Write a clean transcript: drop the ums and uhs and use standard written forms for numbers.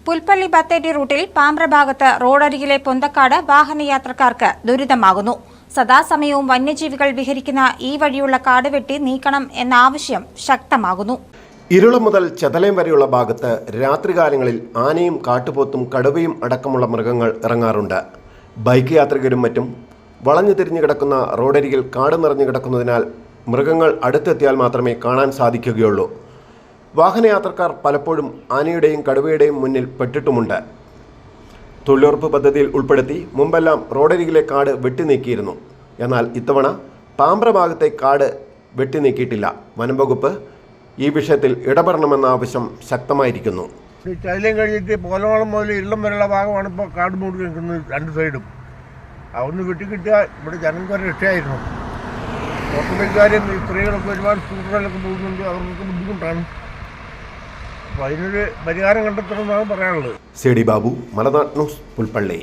പുൽപ്പള്ളി ബത്തേരി റൂട്ടിൽ പാമ്പ്ര ഭാഗത്ത് റോഡരികിലെ പൊന്തക്കാട് വാഹനയാത്രക്കാർക്ക് ദുരിതമാകുന്നു. സദാസമയവും വന്യജീവികൾ വിഹരിക്കുന്ന ഈ വഴിയുള്ള കാട് വെട്ടി നീക്കണം എന്ന ആവശ്യം ശക്തമാകുന്നു. ഇരുളം മുതൽ ചെതലയം വരെയുള്ള ഭാഗത്ത് രാത്രികാലങ്ങളിൽ ആനയും കാട്ടുപോത്തും കടുവയും അടക്കമുള്ള മൃഗങ്ങൾ ഇറങ്ങാറുണ്ട്. ബൈക്ക് യാത്രികരും മറ്റും വളഞ്ഞു തിരിഞ്ഞു കിടക്കുന്ന റോഡരികിൽ കാട് നിറഞ്ഞു കിടക്കുന്നതിനാൽ മൃഗങ്ങൾ അടുത്തെത്തിയാൽ മാത്രമേ കാണാൻ സാധിക്കുകയുള്ളൂ. വാഹനയാത്രക്കാർ പലപ്പോഴും ആനയുടെയും കടുവയുടെയും മുന്നിൽ പെട്ടിട്ടുമുണ്ട്. തൊഴിലുറപ്പ് പദ്ധതിയിൽ ഉൾപ്പെടുത്തി മുമ്പെല്ലാം റോഡരികിലെ കാട് വെട്ടിനീക്കിയിരുന്നു. എന്നാൽ ഇത്തവണ പാമ്പ്ര ഭാഗത്തെ കാട് വെട്ടിനീക്കിയിട്ടില്ല. വനം വകുപ്പ് ഈ വിഷയത്തിൽ ഇടപെടണമെന്ന ആവശ്യം ശക്തമായിരിക്കുന്നു. ചൈലം കഴിഞ്ഞിട്ട് പോലവളം മുതൽ ഇള്ളം വരെയുള്ള ഭാഗമാണ് ഇപ്പോൾ കാട് മൂടി നിൽക്കുന്നത്. രണ്ട് സൈഡും അതൊന്ന് വെട്ടിക്കിട്ടിയാൽ ഇവിടെ ജനങ്ങൾക്ക് രക്ഷയായിരുന്നു. ഓട്ടോറിക്ഷക്കാരും സ്ത്രീകളൊക്കെ ഒരുപാട് സ്കൂട്ടറിലൊക്കെ പോകുന്നുണ്ട്. അവർക്കൊക്കെ ബുദ്ധിമുട്ടാണ്. അപ്പോൾ അതിനൊരു പരിഹാരം കണ്ടെത്തണമെന്നാണ് പറയാനുള്ളത്. സി ഡി ബാബു, മലനാട് ന്യൂസ്, പുൽപ്പള്ളി.